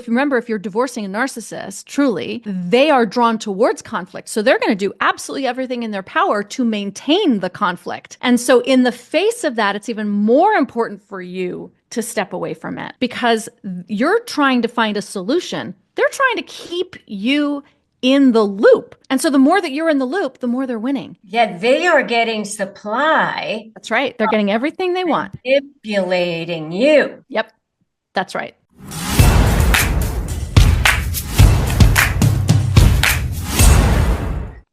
remember, if you're divorcing a narcissist, truly, they are drawn towards conflict. So they're going to do absolutely everything in their power to maintain the conflict. And so in the face of that, it's even more important for you to step away from it because you're trying to find a solution. They're trying to keep you in the loop. And so the more that you're in the loop, the more they're winning. Yeah, they are getting supply, That's right. They're getting everything they want. manipulating you. Yep. That's right.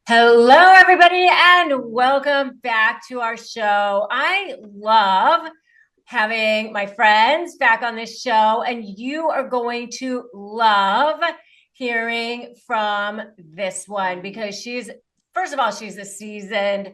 Hello, everybody, and welcome back to our show. I love having my friends back on this show, and you are going to love hearing from this one because first of all, she's a seasoned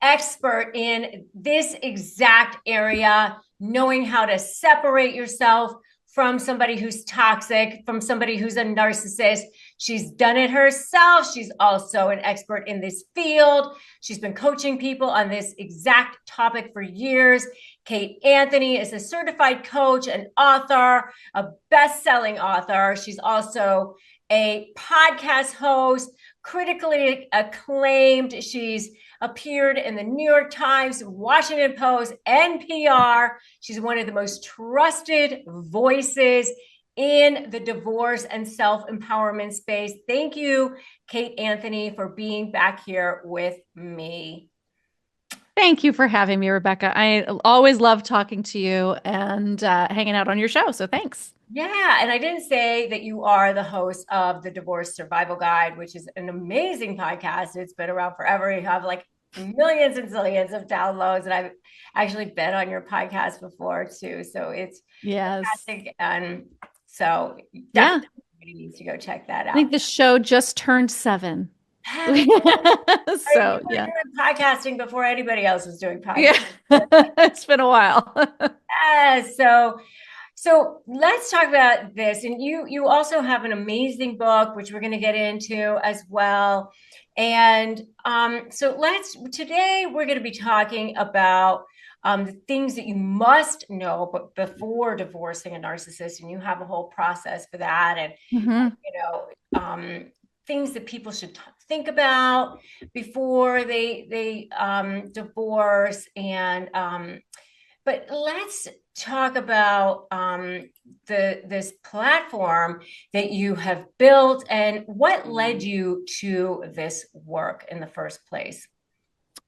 expert in this exact area, knowing how to separate yourself from somebody who's toxic, from somebody who's a narcissist. She's done it herself. She's also an expert in this field. She's been coaching people on this exact topic for years. Kate Anthony is a certified coach, an author, a best-selling author. She's also a podcast host, critically acclaimed. She's appeared in the New York Times, Washington Post, NPR. She's one of the most trusted voices in the divorce and self-empowerment space. Thank you, Kate Anthony, for being back here with me. Thank you for having me, Rebecca. I always love talking to you and hanging out on your show. So thanks. Yeah, and I didn't say that you are the host of the Divorce Survival Guide, which is an amazing podcast. It's been around forever. You have like millions and zillions of downloads, and I've actually been on your podcast before too. So it's fantastic, and so definitely needs to go check that out. I think the show just turned 7. So yeah, podcasting before anybody else was doing podcasting. Yeah. It's been a while. So let's talk about this. And you also have an amazing book, which we're going to get into as well. And so today we're going to be talking about the things that you must know before divorcing a narcissist. And you have a whole process for that. And, things that people should think about before they divorce. And but let's talk about this platform that you have built and what led you to this work in the first place.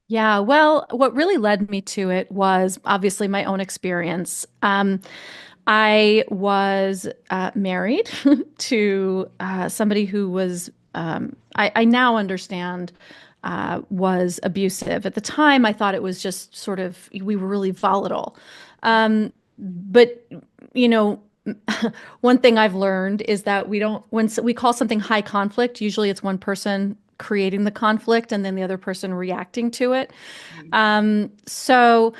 Yeah, well, what really led me to it was obviously my own experience. I was married to somebody who was, I now understand, was abusive. At the time, I thought it was just sort of, we were really volatile. But, one thing I've learned is that when we call something high conflict, usually it's one person creating the conflict and then the other person reacting to it. So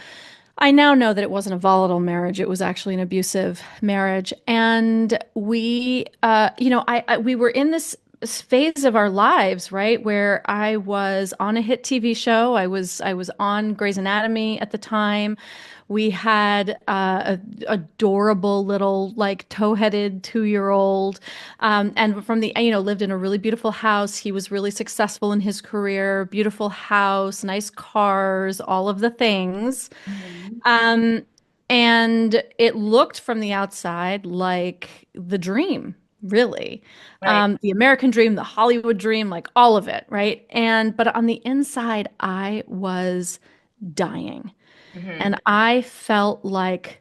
I now know that it wasn't a volatile marriage. It was actually an abusive marriage. And we were in this phase of our lives, right, where I was on a hit TV show. I was on Grey's Anatomy at the time. We had a adorable little like tow-headed 2-year-old, and from the lived in a really beautiful house. He was really successful in his career, beautiful house, nice cars, all of the things. And it looked from the outside like the dream, really. Right. The American dream, the Hollywood dream, like all of it, right? But on the inside, I was dying. And I felt like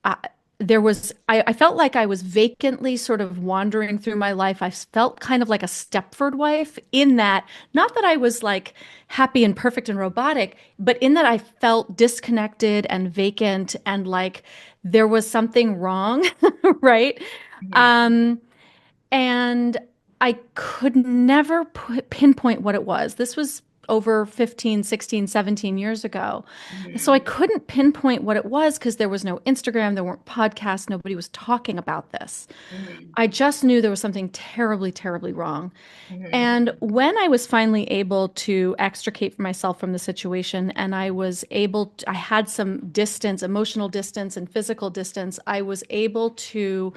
I felt like I was vacantly sort of wandering through my life. I felt kind of like a Stepford wife in that, not that I was like happy and perfect and robotic, but in that I felt disconnected and vacant and like there was something wrong, right? And I could never pinpoint what it was. This was over 15, 16, 17 years ago. So I couldn't pinpoint what it was because there was no Instagram, there weren't podcasts, nobody was talking about this. I just knew there was something terribly, terribly wrong. And when I was finally able to extricate myself from the situation and I had some distance, emotional distance and physical distance, I was able to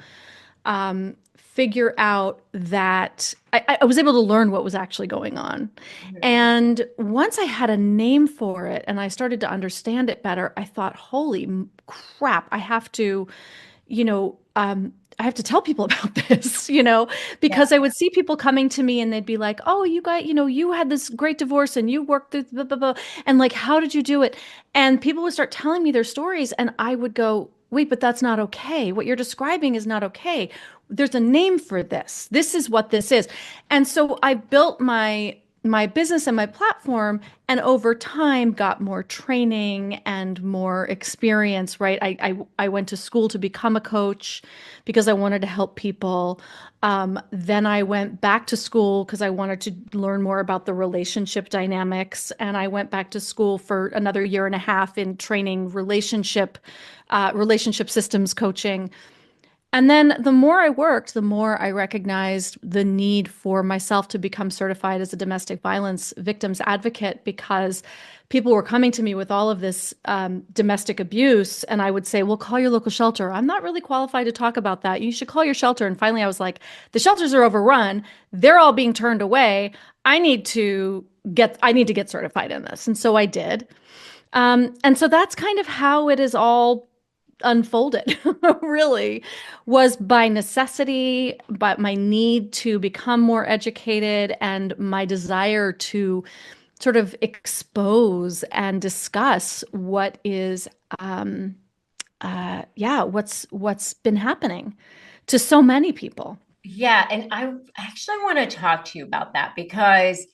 figure out that I was able to learn what was actually going on. Mhm. And once I had a name for it and I started to understand it better, I thought, holy crap, you know, I have to tell people about this, Yeah. because I would see people coming to me and they'd be like, oh, you had this great divorce and you worked through blah, blah, blah. And like, how did you do it? And people would start telling me their stories and I would go, wait, but that's not okay. What you're describing is not okay. There's a name for this. This is what this is. And so I built my business and my platform and over time got more training and more experience, right? I went to school to become a coach because I wanted to help people. Then I went back to school because I wanted to learn more about the relationship dynamics. And I went back to school for another year and a half in training relationship systems coaching. And then the more I worked, the more I recognized the need for myself to become certified as a domestic violence victims advocate because people were coming to me with all of this domestic abuse. And I would say, well, call your local shelter. I'm not really qualified to talk about that. You should call your shelter. And finally, I was like, the shelters are overrun. They're all being turned away. I need to get certified in this. And so I did. And so that's kind of how it is all unfolded really was by necessity, but my need to become more educated and my desire to sort of expose and discuss what is what's been happening to so many people. Yeah. And I actually want to talk to you about that because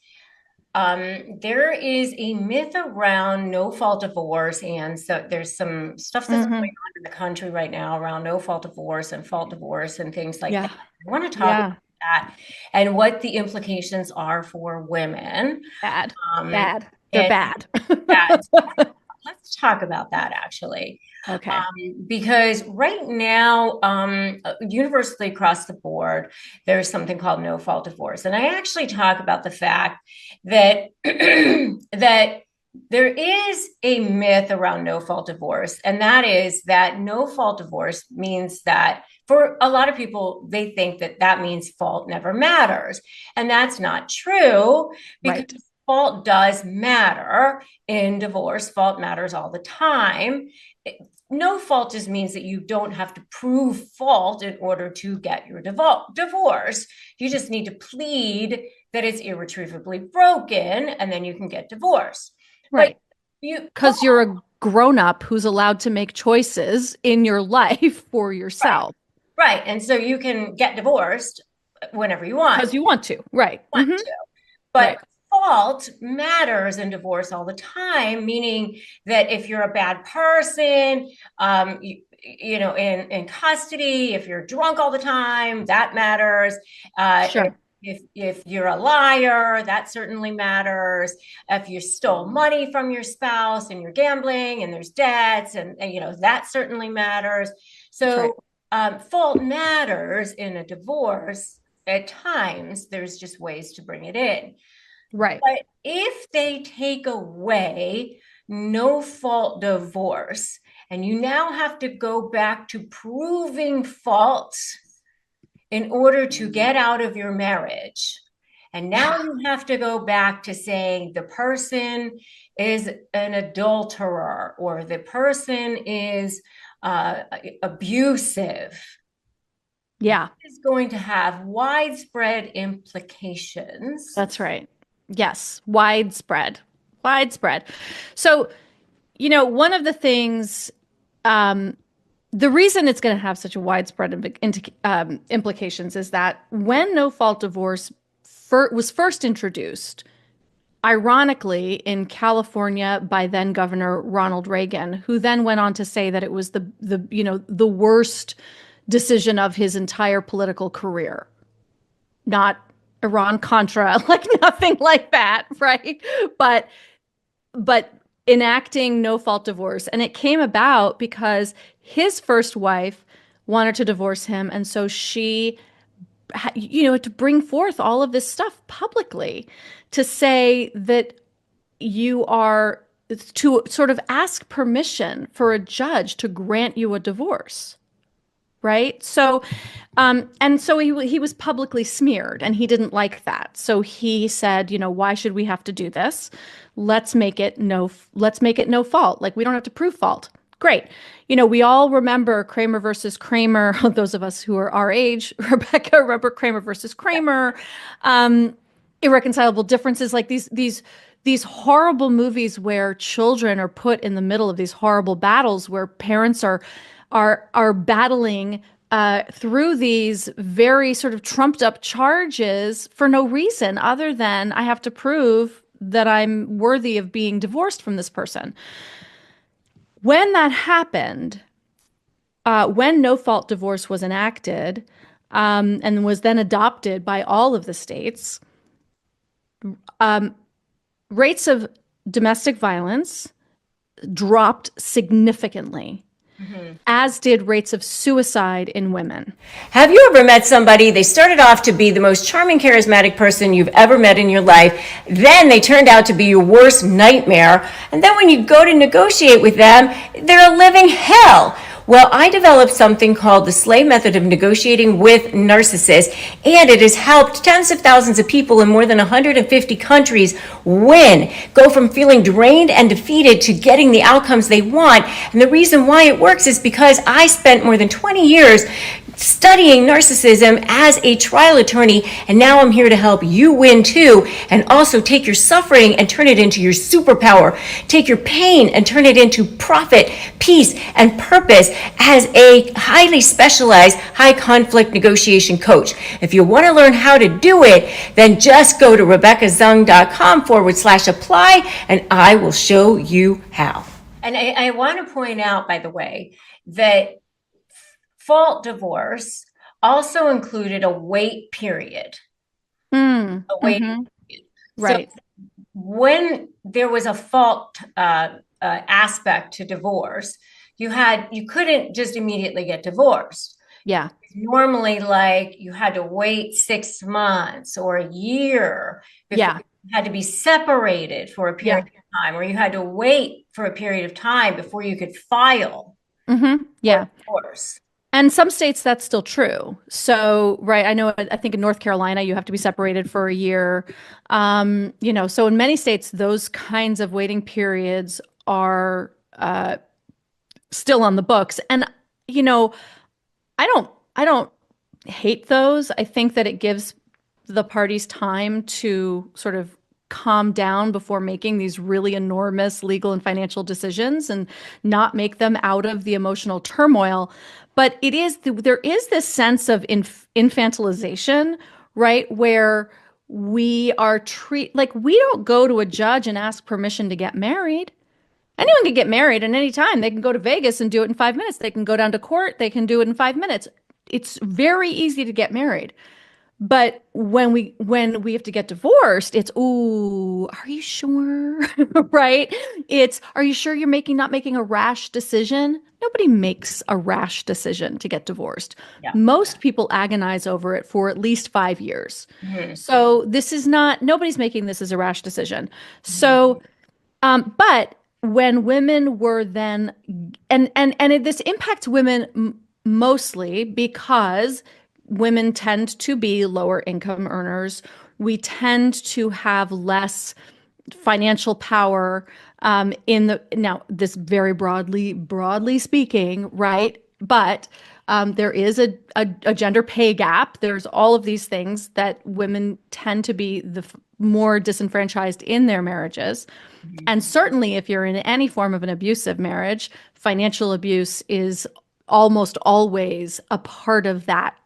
there is a myth around no fault divorce. And so there's some stuff that's going Hmm. on in the country right now around no fault divorce and fault divorce and things like that. Yeah. I want to talk about Yeah. that and what the implications are for women. Bad. Um, Bad. They're and bad. yeah, let's talk about that actually. Okay. Because right now, universally across the board, there's something called no fault divorce. And I actually talk about the fact that that there is a myth around no fault divorce, and that is that no fault divorce means that for a lot of people, they think that that means fault never matters. And that's not true because Right. fault does matter in divorce. Fault matters all the time. No fault just means that you don't have to prove fault in order to get your divorce. You just need to plead that it's irretrievably broken, and then you can get divorced. But Right. you Because you're a grown up who's allowed to make choices in your life for right, yourself right, and so you can get divorced whenever you want. because you want to. Right. Want to. But Right. fault matters in divorce all the time, meaning that if you're a bad person, in custody, if you're drunk all the time, that matters. Sure. If you're a liar, that certainly matters. If you stole money from your spouse and you're gambling and there's debts, and that certainly matters. That's right. So fault matters in a divorce. At times, there's just ways to bring it in. Right. But if they take away no fault divorce, and you now have to go back to proving fault in order to get out of your marriage, and now Yeah. you have to go back to saying the person is an adulterer or the person is abusive, Yeah. is going to have widespread implications. That's right. Yes. Widespread. Widespread. So, one of the things, um, the reason it's going to have such a widespread implications is that when no fault divorce was first introduced, ironically, in California by then Governor Ronald Reagan, who then went on to say that it was the worst decision of his entire political career. Not Iran Contra, like nothing like that, right? But but enacting no fault divorce, and it came about because his first wife wanted to divorce him, and so she to bring forth all of this stuff publicly to say that you are to sort of ask permission for a judge to grant you a divorce. right? So, and so he was publicly smeared, and he didn't like that. So he said, why should we have to do this? Let's make it no fault. Like we don't have to prove fault. Great. We all remember Kramer versus Kramer. Those of us who are our age, Rebecca, remember Kramer versus Kramer. Irreconcilable differences, like these horrible movies where children are put in the middle of these horrible battles where parents are battling through these very sort of trumped up charges for no reason other than I have to prove that I'm worthy of being divorced from this person. When that happened, when no fault divorce was enacted, and was then adopted by all of the states, rates of domestic violence dropped significantly, as did rates of suicide in women. Have you ever met somebody, they started off to be the most charming, charismatic person you've ever met in your life, then they turned out to be your worst nightmare, and then when you go to negotiate with them, they're a living hell? Well, I developed something called the Slay Method of Negotiating with Narcissists, and it has helped tens of thousands of people in more than 150 countries win, go from feeling drained and defeated to getting the outcomes they want. And the reason why it works is because I spent more than 20 years studying narcissism as a trial attorney, and now I'm here to help you win too, and also take your suffering and turn it into your superpower. Take your pain and turn it into profit, peace, and purpose as a highly specialized high conflict negotiation coach. If you want to learn how to do it, then just go to RebeccaZung.com/apply and I will show you how. And I want to point out, by the way, that fault divorce also included a wait period. A wait period. Right. So when there was a fault aspect to divorce, you couldn't just immediately get divorced. Yeah. Normally, like you had to wait 6 months or a year before you had to be separated for a period of time, or you had to wait for a period of time before you could file for divorce. And some states that's still true. So, right, I think in North Carolina, you have to be separated for a year. So in many states, those kinds of waiting periods are still on the books. And, I don't hate those. I think that it gives the parties time to sort of calm down before making these really enormous legal and financial decisions and not make them out of the emotional turmoil. But there is this sense of infantilization, right? Where we are like we don't go to a judge and ask permission to get married. Anyone can get married at any time. They can go to Vegas and do it in 5 minutes. They can go down to court. They can do it in 5 minutes. It's very easy to get married. But when we have to get divorced, it's, ooh, are you sure? Right? It's, are you sure you're not making a rash decision? Nobody makes a rash decision to get divorced. Yeah. Most people agonize over it for at least 5 years. So nobody's making this as a rash decision. So, but when women were then, and this impacts women mostly because women tend to be lower income earners. We tend to have less financial power now this very broadly speaking, right? But there is a gender pay gap. There's all of these things that women tend to be the more disenfranchised in their marriages. And certainly if you're in any form of an abusive marriage, financial abuse is almost always a part of that,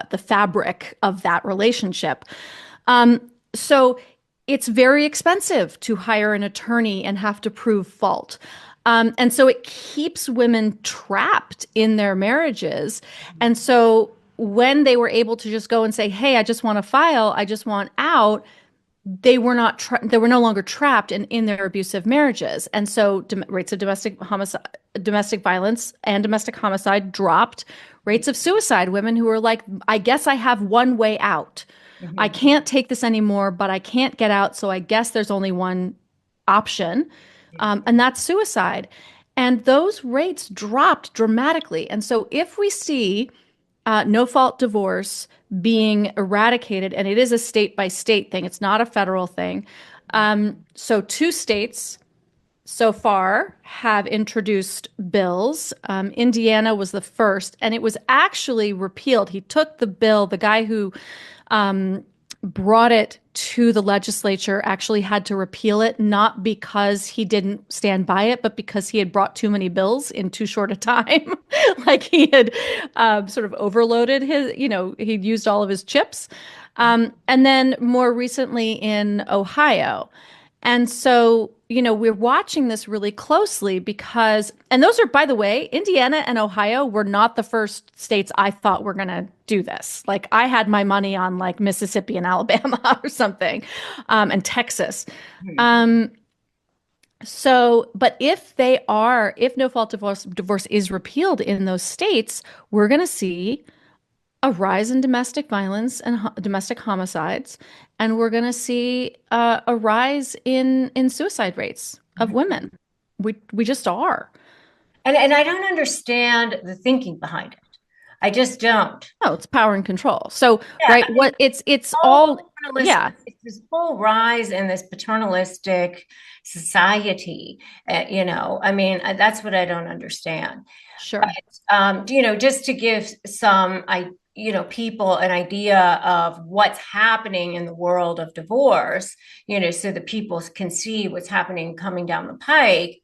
the fabric of that relationship. So it's very expensive to hire an attorney and have to prove fault. And so it keeps women trapped in their marriages. And so when they were able to just go and say, hey, I just want to file, I just want out, they were no longer trapped in their abusive marriages. And so rates of domestic violence and domestic homicide dropped. Rates of suicide, women who were like, I guess I have one way out. I can't take this anymore, but I can't get out. So I guess there's only one option. And that's suicide. And those rates dropped dramatically. And so if we see no fault divorce being eradicated, and it is a state by state thing, it's not a federal thing. So two states so far have introduced bills. Indiana was the first, and it was actually repealed. He took the bill, the guy who brought it to the legislature actually had to repeal it, not because he didn't stand by it, but because he had brought too many bills in too short a time. Like he had sort of overloaded he'd used all of his chips. And then more recently in Ohio. And so, we're watching this really closely because, and those are, by the way, Indiana and Ohio were not the first states I thought were going to do this. Like I had my money on like Mississippi and Alabama or something, and Texas. Um, but if no fault divorce is repealed in those states, we're going to see a rise in domestic violence and domestic homicides, and we're going to see a rise in suicide rates of women. We just are. And I don't understand the thinking behind it. I just don't. No, it's power and control. So, Yeah, right, I mean, what it's all, paternalistic, yeah, it's this whole rise in this paternalistic society. I mean, that's what I don't understand. sure. Just to give people an idea of what's happening in the world of divorce, so that people can see what's happening coming down the pike,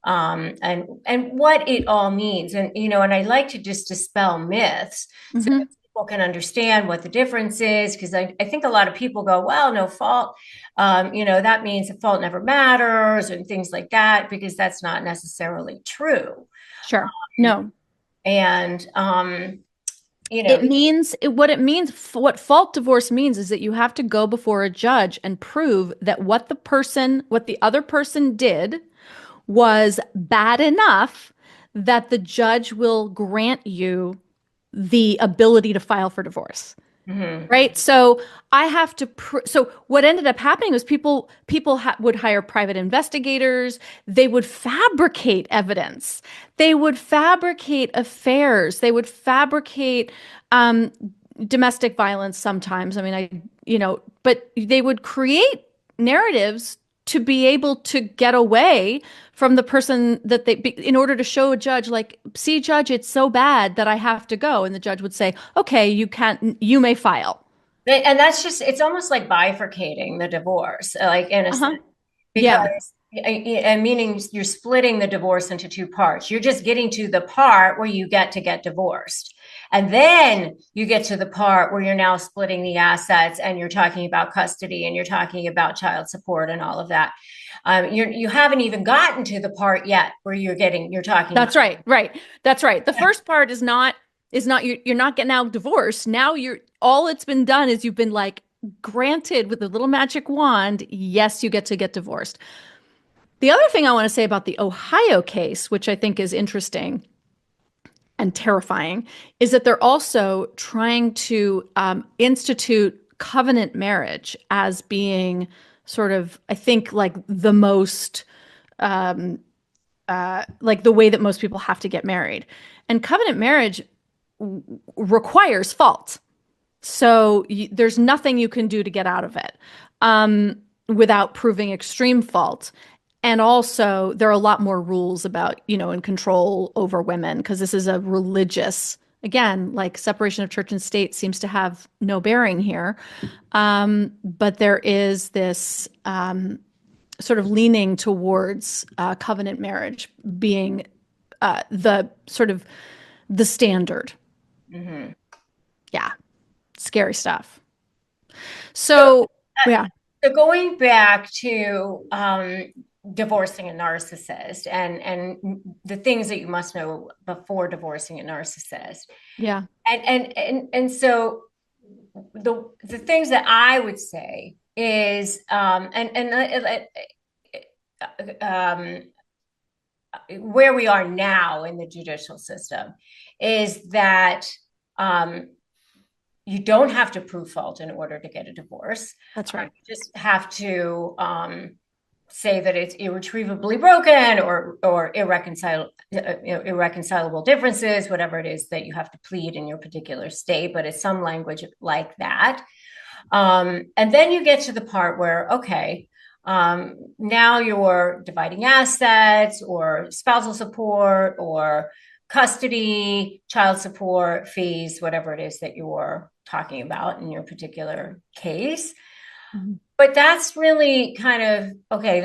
and what it all means. And I like to just dispel myths so that Hmm. people can understand what the difference is, because I think a lot of people go, well, no fault, that means the fault never matters and things like that, because that's not necessarily true. Sure. No, And what fault divorce means is that you have to go before a judge and prove that what the other person did was bad enough that the judge will grant you the ability to file for divorce. mhm. Right. So I have to. So what ended up happening was people would hire private investigators. They would fabricate evidence. They would fabricate affairs. They would fabricate um, domestic violence sometimes. I mean, but they would create narratives to be able to get away from the person that in order to show a judge, like, see, judge, it's so bad that I have to go. And the judge would say, okay, you may file. And that's just, it's almost like bifurcating the divorce, like in a sense, Uh-huh. Yeah, because and meaning you're splitting the divorce into two parts. You're just getting to the part where you get to get divorced. And then you get to the part where you're now splitting the assets and you're talking about custody and you're talking about child support and all of that. You haven't even gotten to the part yet where you're talking that's about. right. Right. That's right. The first part is not you're not getting out divorced. Now all it's been done is you've been like granted with a little magic wand, yes, you get to get divorced. The other thing I want to say about the Ohio case, which I think is interesting and terrifying, is that they're also trying to institute covenant marriage as being sort of, I think, like the most, like the way that most people have to get married. And covenant marriage requires fault. So there's nothing you can do to get out of it without proving extreme fault. And also, there are a lot more rules about, and control over women because this is a religious, again, like separation of church and state seems to have no bearing here. But there is this sort of leaning towards covenant marriage being the sort of the standard. Mhm. Yeah, scary stuff. So, yeah. So going back to divorcing a narcissist and the things that you must know before divorcing a narcissist, Yeah. and so the things that I would say is where we are now in the judicial system is that um, you don't have to prove fault in order to get a divorce. That's right. You just have to say that it's irretrievably broken or irreconcilable differences, whatever it is that you have to plead in your particular state, but it's some language like that. And then you get to the part where, okay, now you're dividing assets or spousal support or custody, child support, fees, whatever it is that you're talking about in your particular case. Mm-hmm. But that's really kind of, okay,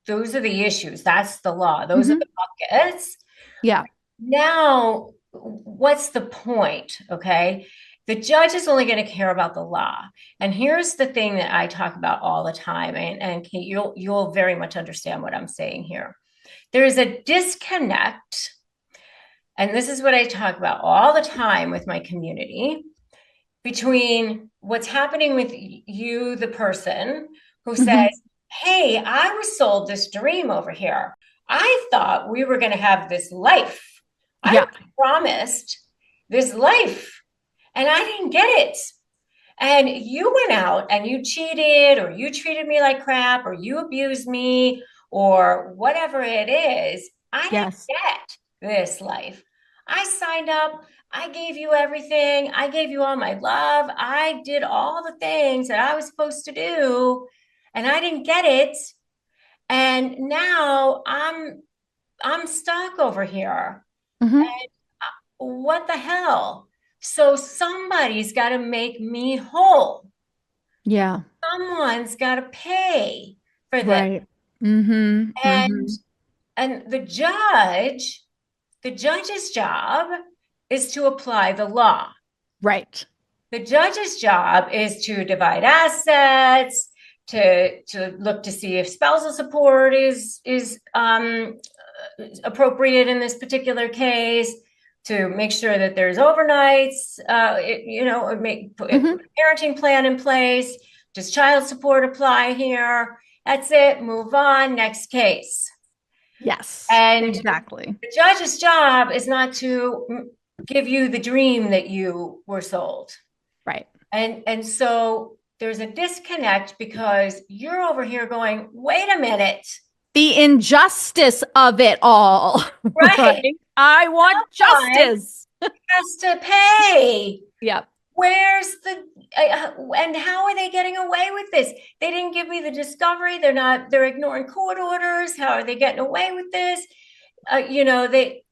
those are the issues. That's the law. Those are the buckets. Yeah. Now, what's the point? Okay. The judge is only going to care about the law. And here's the thing that I talk about all the time. And Kate, you'll very much understand what I'm saying here. There is a disconnect. And this is what I talk about all the time with my community, between what's happening with you, the person who says, hey, I was sold this dream over here. I thought we were going to have this life. I promised this life and I didn't get it. And you went out and you cheated, or you treated me like crap, or you abused me, or whatever it is. I didn't get this life. I signed up. I gave you everything. I gave you all my love. I did all the things that I was supposed to do, and I didn't get it. And now I'm stuck over here. And what the hell? So somebody's got to make me whole. Yeah. Someone's got to pay for this. Right. And the judge's job is to apply the law. Right. The judge's job is to divide assets, to look to see if spousal support is appropriate in this particular case, to make sure that there's overnights, put a parenting plan in place. Does child support apply here? That's it. Move on. Next case. Yes. And exactly. The judge's job is not to give you the dream that you were sold. Right. And so there's a disconnect, because you're over here going, wait a minute. The injustice of it all. Right. I want justice. Has to pay. Yep. Where's and how are they getting away with this? They didn't give me the discovery. They're ignoring court orders. How are they getting away with this? They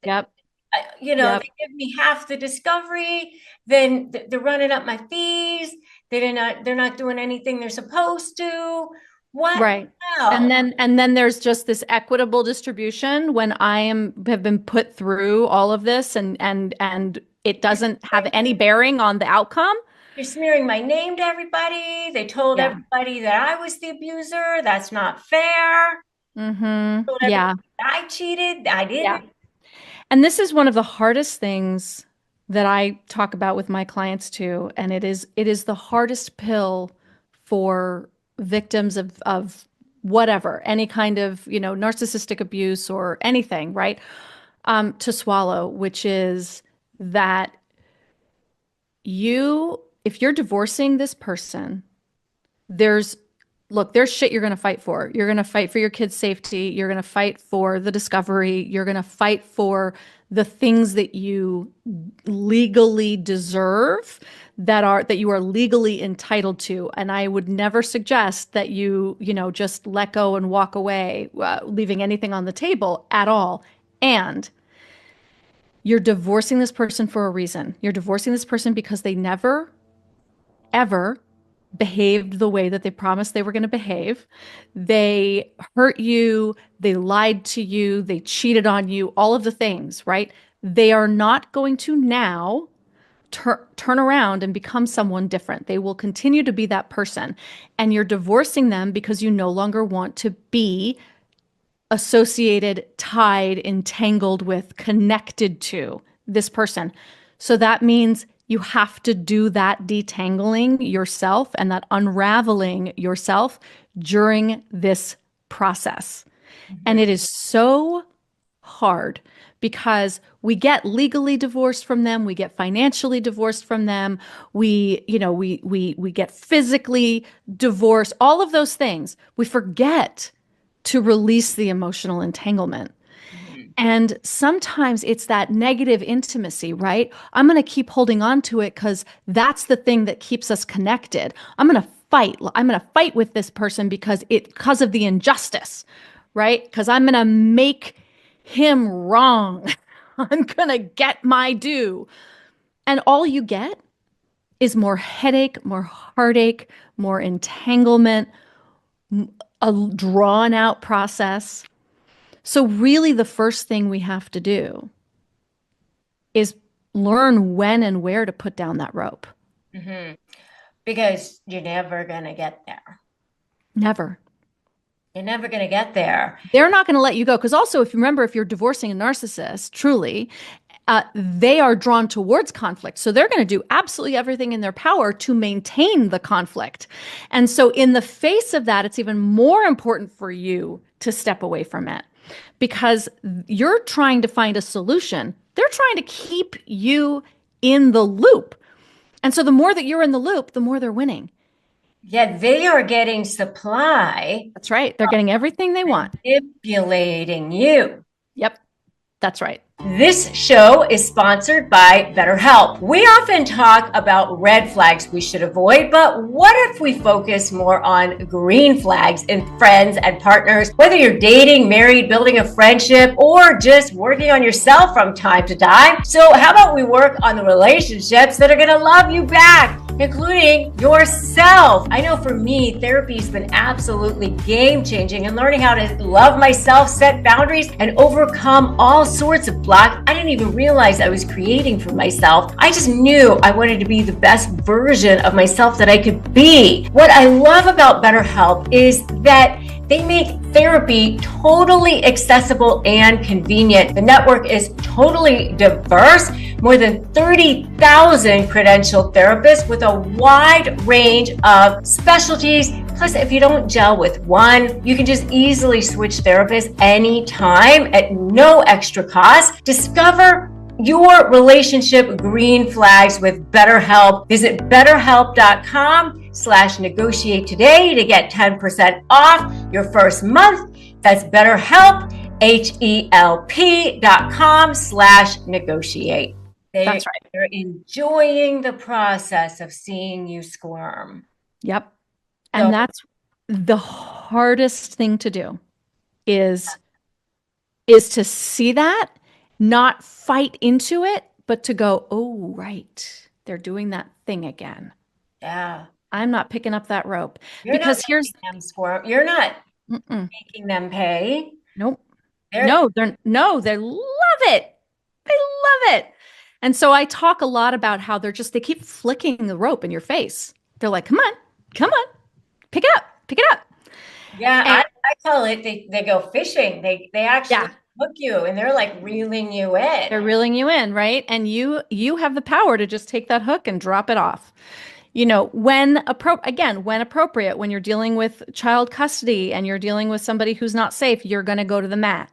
give me half the discovery. Then they're running up my fees. They're not doing anything they're supposed to. What? Right. And then there's just this equitable distribution when have been put through all of this and it doesn't have any bearing on the outcome. You're smearing my name to everybody. They told everybody that I was the abuser. That's not fair. I cheated. I didn't. Yeah. And this is one of the hardest things that I talk about with my clients too. And it is the hardest pill for victims of whatever, any kind of, narcissistic abuse or anything, right? To swallow, which is that if you're divorcing this person, there's shit you're going to fight for. You're going to fight for your kids' safety. You're going to fight for the discovery. You're going to fight for the things that you legally deserve, that you are legally entitled to. And I would never suggest that you just let go and walk away, leaving anything on the table at all. And you're divorcing this person for a reason. You're divorcing this person because they never, ever behaved the way that they promised they were going to behave. They hurt you. They lied to you. They cheated on you, all of the things, right? They are not going to now turn around and become someone different. They will continue to be that person. And you're divorcing them because you no longer want to be associated, tied, entangled with, connected to this person. So that means you have to do that detangling yourself and that unraveling yourself during this process. And it is so hard because we get legally divorced from them, we get financially divorced from them, we get physically divorced, all of those things. We forget to release the emotional entanglement. Mhm. And sometimes it's that negative intimacy, right? I'm going to keep holding on to it because that's the thing that keeps us connected. I'm going to fight. I'm going to fight with this person because of the injustice, right? Because I'm going to make him wrong. I'm going to get my due. And all you get is more headache, more heartache, more entanglement, a drawn out process. So, really, the first thing we have to do is learn when and where to put down that rope. Mhm. Because you're never going to get there. Never. You're never going to get there. They're not going to let you go. Because also, if you remember, if you're divorcing a narcissist, truly, they are drawn towards conflict. So they're going to do absolutely everything in their power to maintain the conflict. And so, in the face of that, it's even more important for you to step away from it because you're trying to find a solution. They're trying to keep you in the loop. And so, the more that you're in the loop, the more they're winning. Yeah, they are getting supply, That's right. They're getting everything they want. manipulating you. Yep. That's right. This show is sponsored by BetterHelp. We often talk about red flags we should avoid, but what if we focus more on green flags in friends and partners? Whether you're dating, married, building a friendship, or just working on yourself from time to time. So how about we work on the relationships that are going to love you back, including yourself? I know for me, therapy has been absolutely game-changing and learning how to love myself, set boundaries, and overcome all sorts of blocks I didn't even realize I was creating for myself. I just knew I wanted to be the best version of myself that I could be. What I love about BetterHelp is that they make therapy totally accessible and convenient. The network is totally diverse, more than 30,000 credentialed therapists with a wide range of specialties. Plus, if you don't gel with one, you can just easily switch therapists anytime at no extra cost. Discover your relationship green flags with BetterHelp. Visit betterhelp.com/negotiate today to get 10% off your first month. That's BetterHelp, HELP.com/negotiate. That's right. They're enjoying the process of seeing you squirm. Yep. And So, that's the hardest thing to do is to see that, not fight into it, but to go, oh, right, they're doing that thing again. yeah, I'm not picking up that rope you're not because here's, making them squirm. You're not mm-mm, making them pay. nope, They're no, they love it. They love it. And so I talk a lot about how they keep flicking the rope in your face. They're like, come on, pick it up, pick it up. Yeah, And I call it they go fishing. They actually yeah, hook you and they're like reeling you in. they're reeling you in, right? And you have the power to just take that hook and drop it off. When appropriate, when you're dealing with child custody and you're dealing with somebody who's not safe, you're going to go to the mat.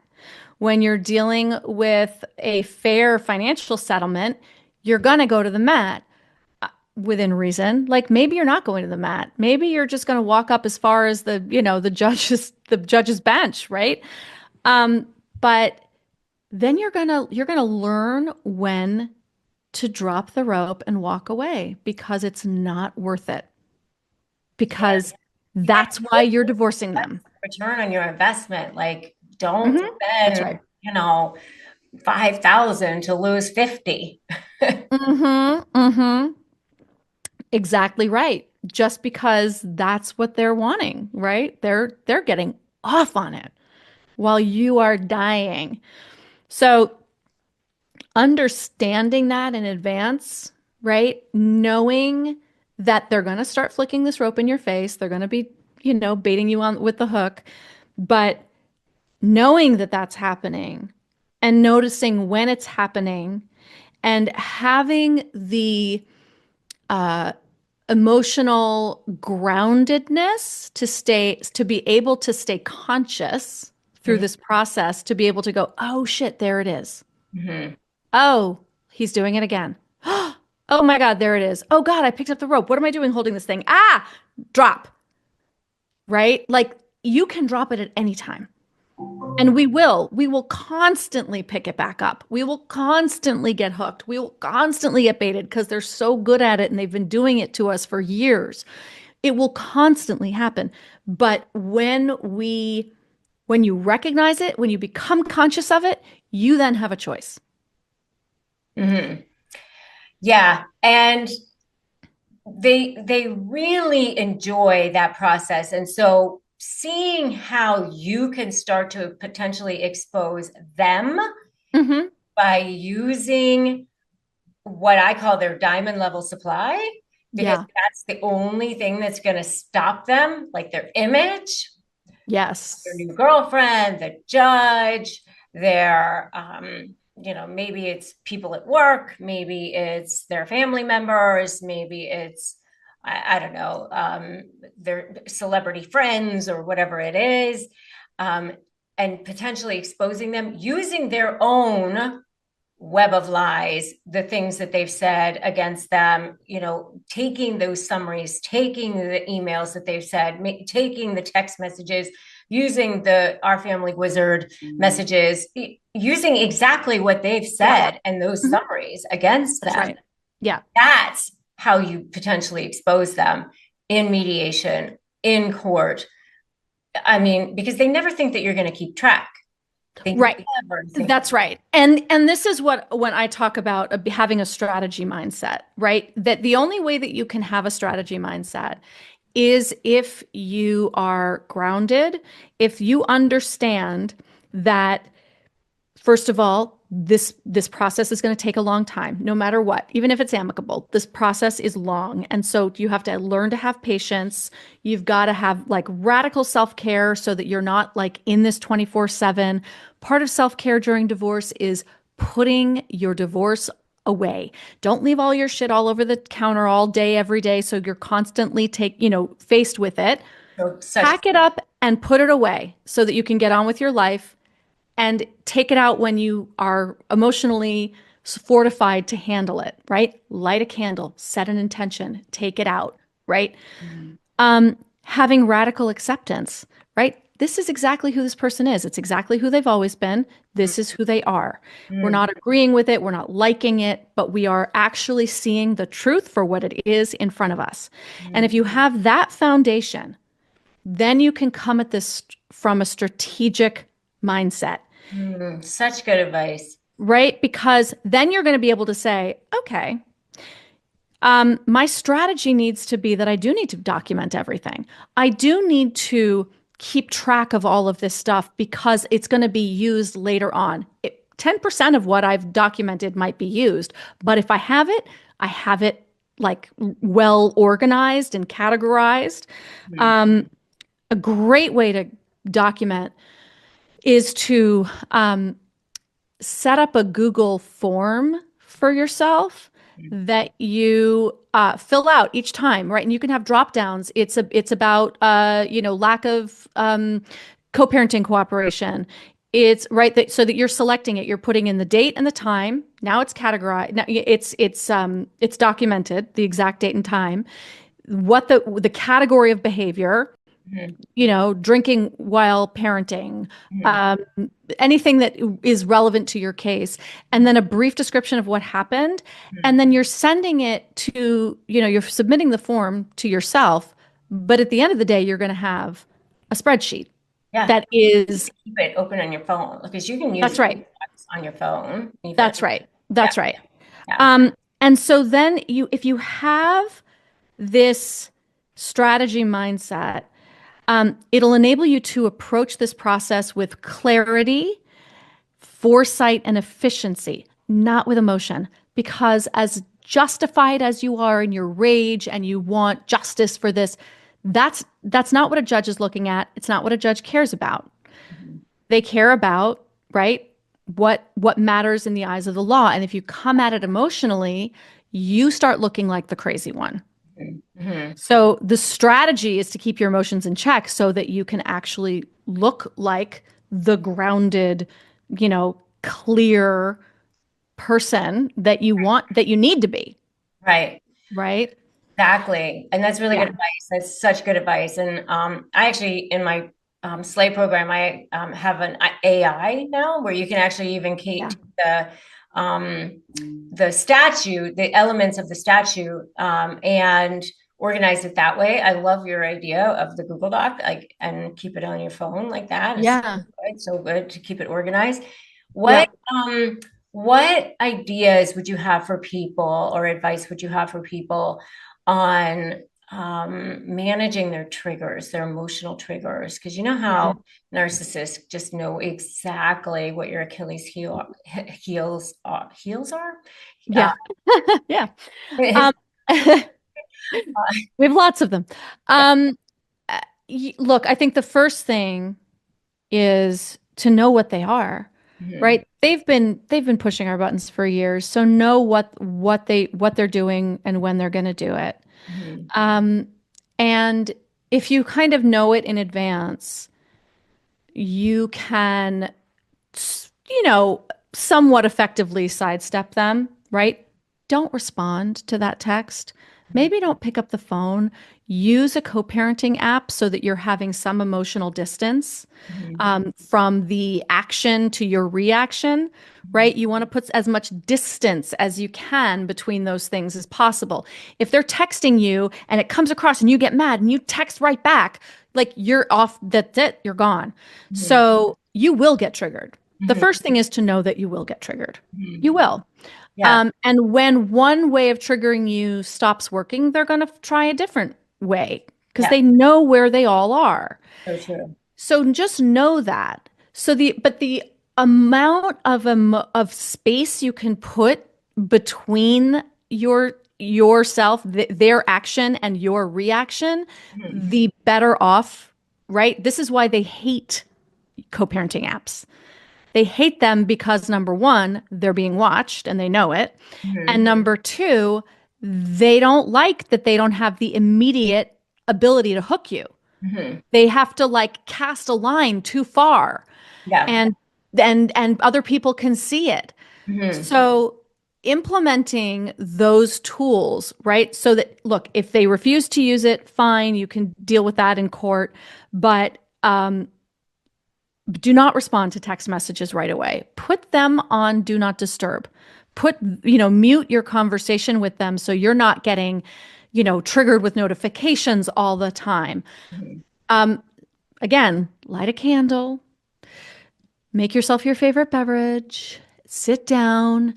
When you're dealing with a fair financial settlement, you're going to go to the mat within reason. Like maybe you're not going to the mat. Maybe you're just going to walk up as far as the judge's bench, right? But then you're gonna learn when to drop the rope and walk away because it's not worth it. Because that's why you're divorcing them. Return on your investment. Like don't Hmm. That's spend, right. 5,000 to lose 50. Hmm. Hmm. Exactly right. Just because that's what they're wanting, right? They're getting off on it while you are dying. So understanding that in advance, right? Knowing that they're going to start flicking this rope in your face, they're going to be, baiting you on with the hook, but knowing that that's happening and noticing when it's happening and having the emotional groundedness to be able to stay conscious through this process, to be able to go, oh shit, there it is. Mm-hmm. Oh, he's doing it again. Oh my God, there it is. Oh God, I picked up the rope. What am I doing holding this thing? Ah, drop. Right? Like you can drop it at any time. And we will constantly pick it back up. We will constantly get hooked. We will constantly get baited because they're so good at it and they've been doing it to us for years. It will constantly happen. But when you recognize it, when you become conscious of it, you then have a choice. Hmm. Yeah. And they really enjoy that process. And so seeing how you can start to potentially expose them Hmm. by using what I call their diamond level supply, because Yeah. that's the only thing that's going to stop them, like their image, their Yes. new girlfriend, the judge, their, maybe it's people at work, maybe it's their family members, maybe it's, I don't know, their celebrity friends or whatever it is, um, and potentially exposing them using their own web of lies, the things that they've said against them, taking those summaries, taking the emails that they've said, taking the text messages, using the Our Family Wizard messages, using exactly what they've Yeah. said and those Mhm. summaries against That's them. right. Yeah. That's how you potentially expose them in mediation, in court. I mean, because they never think that you're going to keep track. They Right. never think. That's right. And this is what when I talk about having a strategy mindset, right? That the only way that you can have a strategy mindset is if you are grounded, if you understand that first of all, this process is going to take a long time, no matter what. Even if it's amicable, this process is long. And so you have to learn to have patience. You've got to have like radical self-care so that you're not like in this 24/7. Part of self-care during divorce is putting your divorce away. Don't leave all your shit all over the counter all day, every day. So you're constantly faced with it. So such. Pack it up and put it away so that you can get on with your life and take it out when you are emotionally fortified to handle it, right? Light a candle, set an intention, take it out, right? Mhm. Having radical acceptance, right? This is exactly who this person is. It's exactly who they've always been. This is who they are. We're Mhm. not agreeing with it. We're not liking it, but we are actually seeing the truth for what it is in front of us. And Mhm. if you have that foundation, then you can come at this from a strategic mindset. Such good advice. Right? Because then you're going to be able to say, okay, my strategy needs to be that I do need to document everything. I do need to keep track of all of this stuff because it's going to be used later on. 10% of what I've documented might be used, but if I have it like well organized and categorized. Mhm. Um, a great way to document is to set up a Google form for yourself that you fill out each time, right? And you can have drop downs. It's about lack of co-parenting cooperation. It's right that so that you're selecting it, you're putting in the date and the time. Now it's categorized. Now it's documented, the exact date and time, what the category of behavior, Mhm. drinking while parenting, Mhm. um, anything that is relevant to your case, and then a brief description of what happened. Mhm. And then you're sending it to, you're submitting the form to yourself. But at the end of the day, you're going to have a spreadsheet Yeah. that is, Keep it open on your phone because you can use that's Google right. Docs on your phone even. That's right. Yeah. That's right. Yeah. And so then if you have this strategy mindset, it'll enable you to approach this process with clarity, foresight, and efficiency, not with emotion. Because as justified as you are in your rage and you want justice for this, that's not what a judge is looking at. It's not what a judge cares about. Mhm. They care about, right, what matters in the eyes of the law. And if you come at it emotionally, you start looking like the crazy one. Mhm. Mhm. So the strategy is to keep your emotions in check so that you can actually look like the grounded, clear person that you want, that you need to be, Right. right? Exactly. And that's really good Yeah. advice. That's such good advice. And I actually, in my slave program, I have an AI now where you can actually even Yeah. take the statute, the elements of the statute, and organize it that way. I love your idea of the Google Doc, like, and keep it on your phone like that. Yeah. It's so good to keep it organized. Yeah. Um, what ideas would you have for people, or advice would you have for people on managing their triggers, their emotional triggers? Because you know how Mhm. narcissists just know exactly what your Achilles heels are. Uh, Yeah. Yeah. Um, we have lots of them. Um, Look, I think the first thing is to know what they are, mhm, right? They've been pushing our buttons for years, so know what they're doing and when they're going to do it. mhm, Um, and if you kind of know it in advance, you can, you know, somewhat effectively sidestep them, right? Don't respond to that text. Maybe don't pick up the phone. Use a co-parenting app so that you're having some emotional distance mhm, from the action to your reaction, right? You want to put as much distance as you can between those things as possible. If they're texting you and it comes across and you get mad and you text right back, like you're off, that's it, you're gone. mhm, So you will get triggered. The mhm, first thing is to know that you will get triggered. You mhm. will. Yeah, And when one way of triggering you stops working, they're going to try a different way because yeah, they know where they all are. so true. So just know that. But the amount of space you can put between yourself, their action and your reaction, Mhm, the better off, right? This is why they hate co-parenting apps. They hate them because number one, they're being watched and they know it. And mhm, number two, they don't like that they don't have the immediate ability to hook you. mhm. They have to like cast a line too far Yeah. and and other people can see it. Mhm, So implementing those tools, right? So that look, if they refuse to use it, fine, you can deal with that in court, but do not respond to text messages right away. Put them on do not disturb. Mute your conversation with them so you're not getting, triggered with notifications all the time. mhm, Um, Again, light a candle, make yourself your favorite beverage, sit down,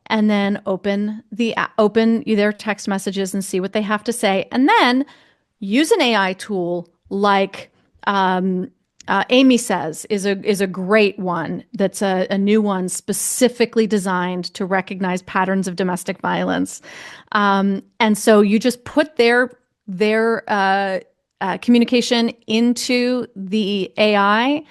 and then open their text messages and see what they have to say, and then use an AI tool like Amy says is a great one. That's a new one specifically designed to recognize patterns of domestic violence, and so you just put their communication into the AI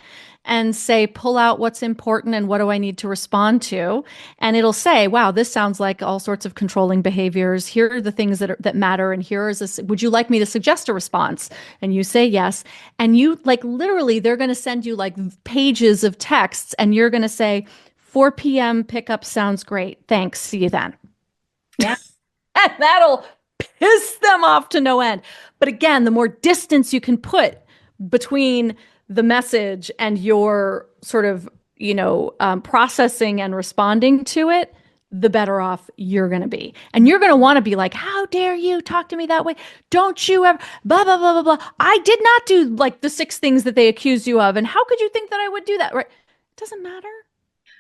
and say, pull out what's important and what do I need to respond to? And it'll say, wow, this sounds like all sorts of controlling behaviors. Here are the things that matter. And here is this. Would you like me to suggest a response? And you say yes. And you like literally, they're going to send you like pages of texts and you're going to say, 4 p.m. pickup sounds great. Thanks. See you then. yeah. And that'll piss them off to no end. But again, the more distance you can put between the message and your sort of, processing and responding to it, the better off you're going to be. And you're going to want to be like, how dare you talk to me that way? Don't you ever, blah, blah, blah, blah, blah. I did not do like the 6 things that they accused you of. And how could you think that I would do that? Right? It doesn't matter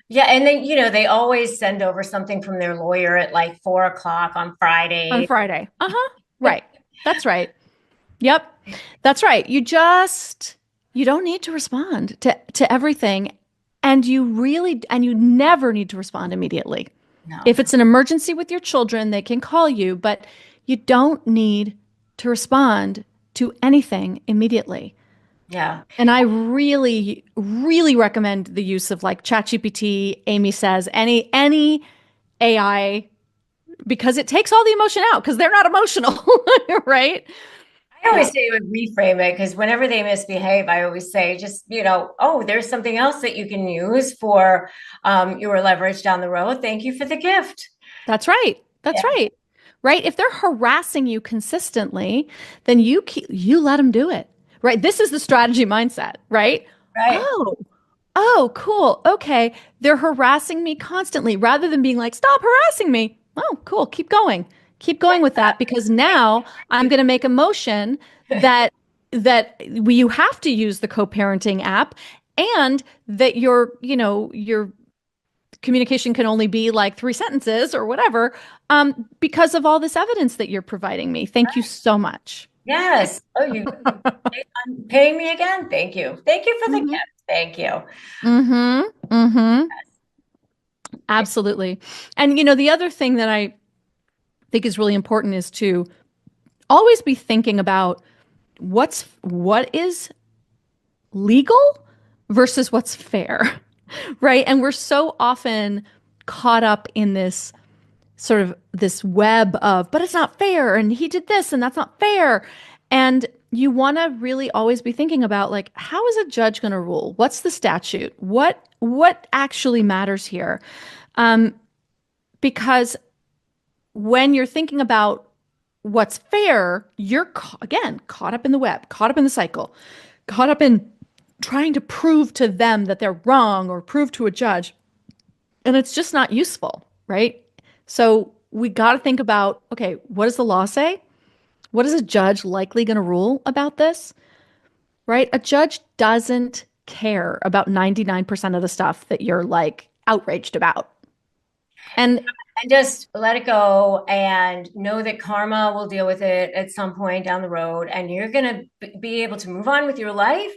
Yeah, and they always send over something from their lawyer at like 4 o'clock on on Friday. Friday. Uh-huh. Right. That's right. Yep. That's right. You don't need to respond to everything and you never need to respond immediately. No. If it's an emergency with your children, they can call you, but you don't need to respond to anything immediately. Yeah. And I really, really recommend the use of like ChatGPT, Amy says, any AI because it takes all the emotion out because they're not emotional, right? I always Yeah. say it would reframe it because whenever they misbehave, I always say, just, oh, there's something else that you can use for your leverage down the road. Thank you for the gift. That's right. That's Yeah. right. Right? If they're harassing you consistently, then you let them do it. right? This is the strategy mindset, right? Right. Oh, oh, cool. Okay. They're harassing me constantly rather than being like, stop harassing me. Oh, cool. Keep going. Keep going with that because now I'm going to make a motion that you have to use the co-parenting app and that your communication can only be like 3 sentences or whatever because of all this evidence that you're providing me. Thank you so much. Yes. Oh, you paying me again? Thank you. Thank you for the Mm-hmm. gift. Thank you. Mm-hmm. Mm-hmm. Absolutely. And the other thing that I think is really important is to always be thinking about what is legal versus what's fair, right? And we're so often caught up in this sort of this web of, but it's not fair, and he did this, and that's not fair. And you want to really always be thinking about like, how is a judge going to rule? What's the statute? What actually matters here? Um, because when you're thinking about what's fair, you're again caught up in the web, caught up in the cycle, caught up in trying to prove to them that they're wrong or prove to a judge. And it's just not useful, right? So we got to think about, okay, what does the law say? What is a judge likely going to rule about this? Right? A judge doesn't care about 99% of the stuff that you're like outraged about. And And just let it go and know that karma will deal with it at some point down the road. And you're going to be able to move on with your life.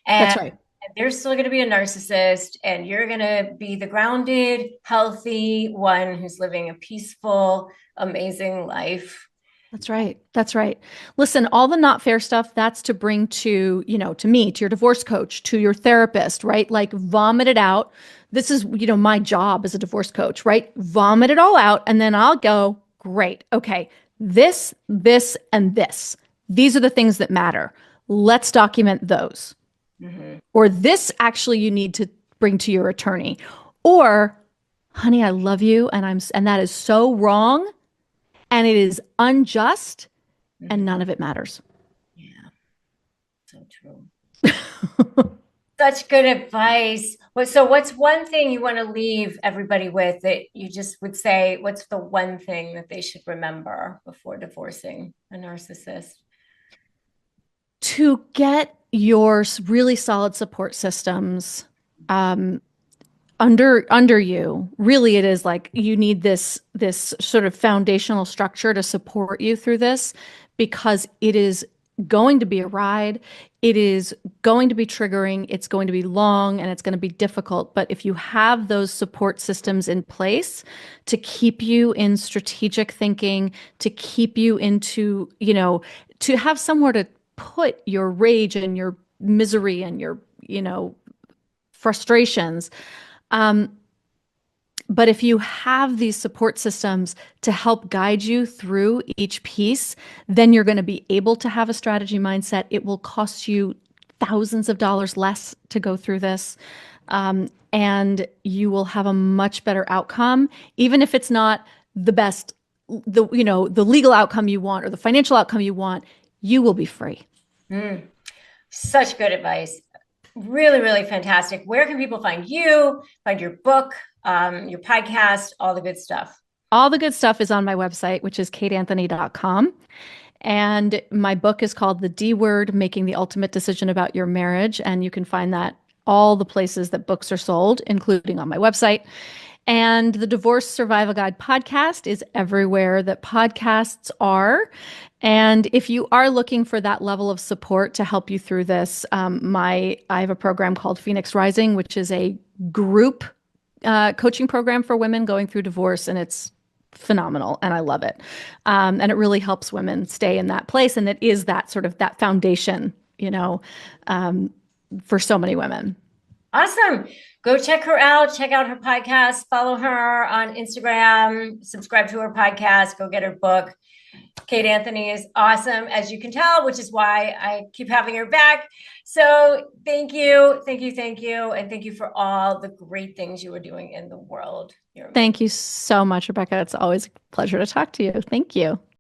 that's And right. there's still going to be a narcissist, and you're going to be the grounded, healthy one who's living a peaceful, amazing life. That's right. That's right. Listen, all the not fair stuff, that's to bring to, to me, to your divorce coach, to your therapist, right? Like vomit it out. This is, my job as a divorce coach, right? Vomit it all out. And then I'll go, great. Okay. This, and this. These are the things that matter. Let's document those. Mhm. Or this actually you need to bring to your attorney. Or, honey, I love you. And that is so wrong and it is unjust and Mhm. none of it matters. Yeah, so true. Such good advice. So, what's one thing you want to leave everybody with that you just would say, what's the one thing that they should remember before divorcing a narcissist? To get your really solid support systems um, under you, really it is like you need this sort of foundational structure to support you through this because it is going to be a ride. It is going to be triggering. It's going to be long and it's going to be difficult. But if you have those support systems in place to keep you in strategic thinking, to keep you into, to have somewhere to put your rage and your misery and your, frustrations, um, but if you have these support systems to help guide you through each piece, then you're going to be able to have a strategy mindset. It will cost you thousands of dollars less to go through this. And you will have a much better outcome, even if it's not the best, the legal outcome you want or the financial outcome you want, you will be free. Mm, such good advice. Really, really fantastic. Where can people find you, find your book, your podcast, all the good stuff? All the good stuff is on my website, which is kateanthony.com. And my book is called The D Word, Making the Ultimate Decision About Your Marriage. And you can find that all the places that books are sold, including on my website. And the Divorce Survival Guide podcast is everywhere that podcasts are. And if you are looking for that level of support to help you through this, I have a program called Phoenix Rising, which is a group coaching program for women going through divorce, and it's phenomenal, and I love it. And it really helps women stay in that place, and it is that sort of that foundation, um, for so many women. Awesome. Go check her out. Check out her podcast. Follow her on Instagram. Subscribe to her podcast. Go get her book. Kate Anthony is awesome, as you can tell, which is why I keep having her back. So thank you. Thank you. Thank you. And thank you for all the great things you are doing in the world. You're amazing. Thank you so much, Rebecca. It's always a pleasure to talk to you. Thank you.